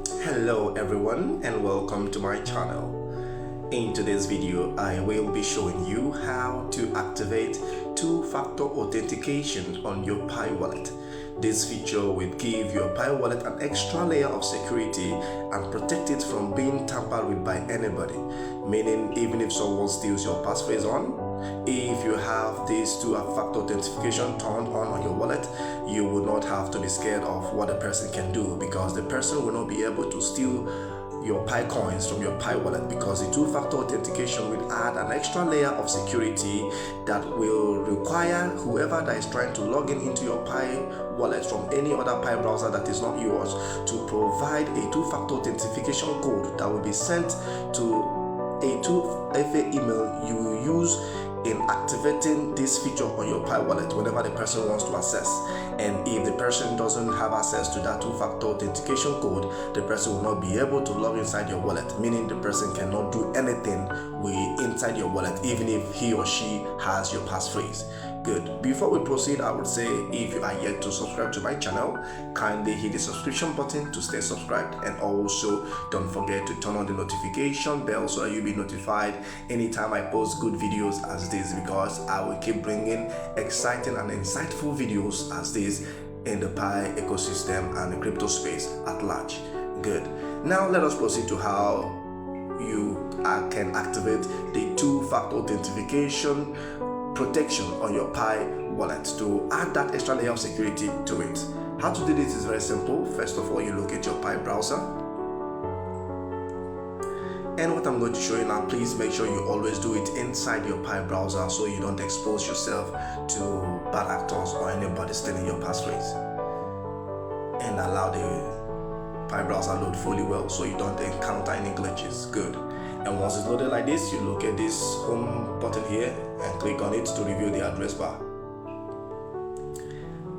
Hello everyone and welcome to my channel. In today's video, I will be showing you how to activate two-factor authentication on your Pi wallet. This feature will give your Pi wallet an extra layer of security and protect it from being tampered with by anybody. Meaning, even if someone steals your passphrase if you have this two-factor authentication turned on your wallet, you will not have to be scared of what the person can do, because the person will not be able to steal your Pi coins from your Pi wallet, because the two-factor authentication will add an extra layer of security that will require whoever that is trying to log in into your Pi wallet from any other Pi browser that is not yours to provide a two-factor authentication code that will be sent to a 2FA email you will use in activating this feature on your Pi wallet whenever the person wants to access. And if the person doesn't have access to that two-factor authentication code, the person will not be able to log inside your wallet, meaning the person cannot do anything inside your wallet, even if he or she has your passphrase. Good. Before we proceed, I would say if you are yet to subscribe to my channel, kindly hit the subscription button to stay subscribed, and also don't forget to turn on the notification bell so that you'll be notified anytime I post good videos as this, because I will keep bringing exciting and insightful videos as this in the Pi ecosystem and the crypto space at large. Good. Now let us proceed to how you can activate the two-factor authentication protection on your Pi wallet to add that extra layer of security to it. How to do this is very simple. First of all, you locate your Pi browser, and what I'm going to show you now, please make sure you always do it inside your Pi browser so you don't expose yourself to bad actors or anybody stealing your passphrase, and allow the Pi browser load fully well so you don't encounter any glitches. Good. And once it's loaded like this, you locate this home button here and click on it to reveal the address bar.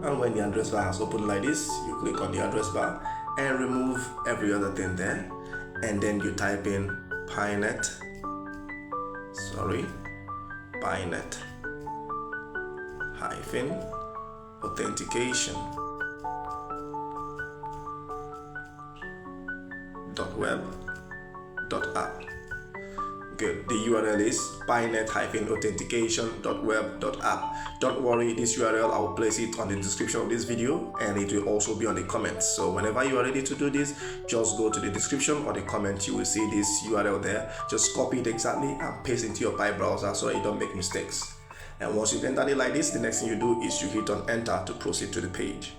And when the address bar has opened like this, you click on the address bar and remove every other thing there, and then you type in pinet-authentication.web.app. Good. The URL is pinet-authentication.web.app. Don't worry, this URL I will place it on the description of this video, and it will also be on the comments. So whenever you are ready to do this, just go to the description or the comment. You will see this URL there. Just copy it exactly and paste it into your Pi browser so that you don't make mistakes. And once you've entered it like this, the next thing you do is you hit on enter to proceed to the page.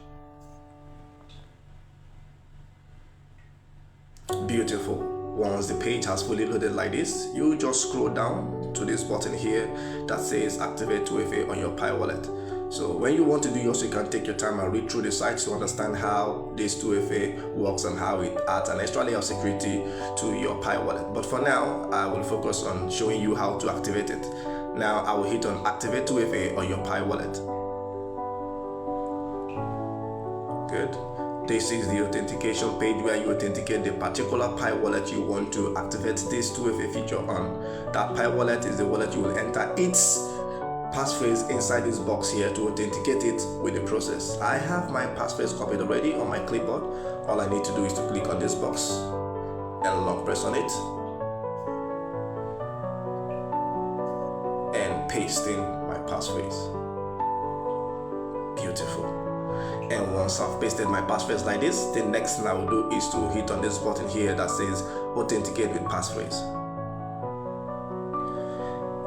Beautiful. Once the page has fully loaded like this, you just scroll down to this button here that says activate 2FA on your Pi wallet. So when you want to do yours, you can take your time and read through the site to understand how this 2FA works and how it adds an extra layer of security to your Pi wallet. But for now, I will focus on showing you how to activate it. Now I will hit on activate 2FA on your Pi wallet. Good. This is the authentication page where you authenticate the particular Pi wallet you want to activate this 2FA feature on. That Pi wallet is the wallet you will enter its passphrase inside this box here to authenticate it with the process. I have my passphrase copied already on my clipboard. All I need to do is to click on this box and long press on it and paste in my passphrase. Beautiful. And once I've pasted my passphrase like this, the next thing I will do is to hit on this button here that says authenticate with passphrase.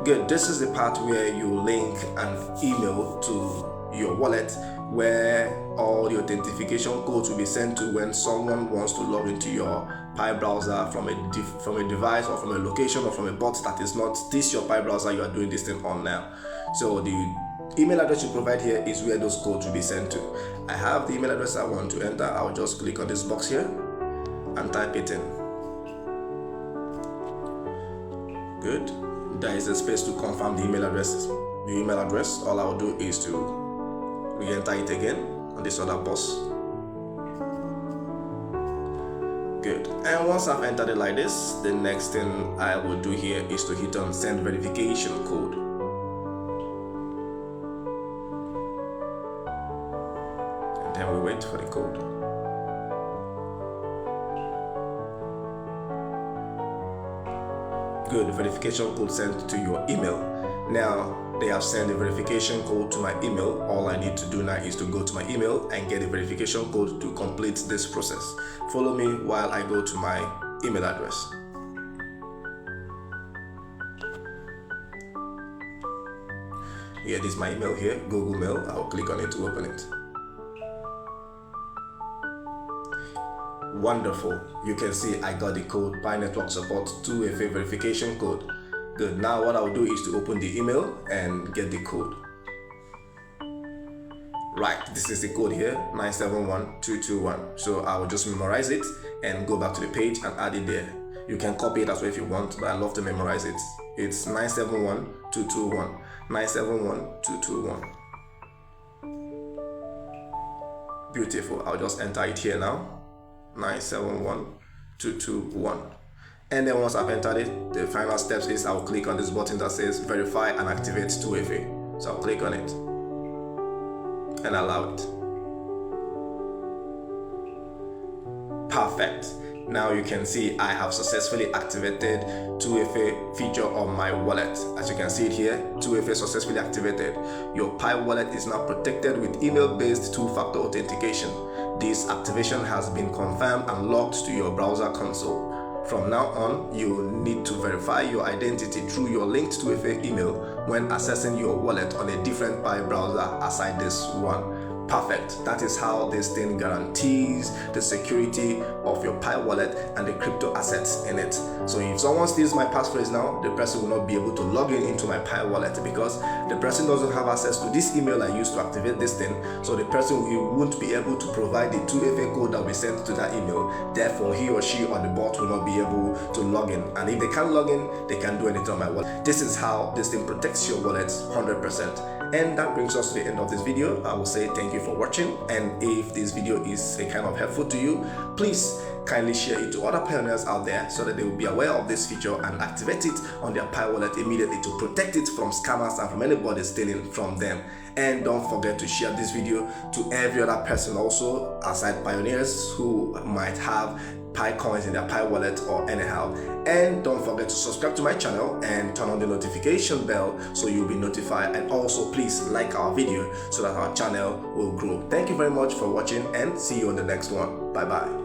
Good. This is the part where you link an email to your wallet where all the authentication codes will be sent to when someone wants to log into your Pi browser from a device or from a location or from a bot that is not this your Pi browser you are doing this thing on now. So the email address you provide here is where those codes will be sent to. I have the email address I want to enter. I'll just click on this box here and type it in. Good. There is a space to confirm the email address. All I'll do is to re-enter it again on this other box. Good. And once I've entered it like this, the next thing I will do here is to hit on send verification code. And then we wait for the code. Good, verification code sent to your email. Now they have sent a verification code to my email. All I need to do now is to go to my email and get a verification code to complete this process. Follow me while I go to my email address. Here, this is my email here, Google Mail. I'll click on it to open it. Wonderful. You can see I got the code, Pi Network Support 2FA verification code. Good. Now what I'll do is to open the email and get the code. Right, this is the code here, 971221. So I will just memorize it and go back to the page and add it there. You can copy it as well if you want, but I love to memorize it. It's 971221. 971221. Beautiful. I'll just enter it here now. 971221. And then once I've entered it, the final steps is I'll click on this button that says verify and activate 2FA. So I'll click on it and allow it. Perfect. Now you can see I have successfully activated 2FA feature on my wallet. As you can see it here, 2FA successfully activated. Your Pi wallet is now protected with email-based two-factor authentication. This activation has been confirmed and logged to your browser console. From now on, you need to verify your identity through your linked 2FA email when accessing your wallet on a different Pi browser aside this one. Perfect. That is how this thing guarantees the security of your Pi wallet and the crypto assets in it. So if someone steals my passphrase now, the person will not be able to log in into my Pi wallet because the person doesn't have access to this email I used to activate this thing. So the person won't be able to provide the 2FA code that will be sent to that email. Therefore, he or she or the bot will not be able to log in. And if they can't log in, they can't do anything on my wallet. This is how this thing protects your wallet 100%. And that brings us to the end of this video. I will say thank you for watching, and if this video is a kind of helpful to you, please kindly share it to other pioneers out there so that they will be aware of this feature and activate it on their Pi wallet immediately to protect it from scammers and from anybody stealing from them. And don't forget to share this video to every other person also aside pioneers who might have Pi coins in their Pi wallet or anyhow. And don't forget to subscribe to my channel and turn on the notification bell so you'll be notified, and also please like our video so that our channel will grow. Thank you very much for watching and see you on the next one. Bye bye.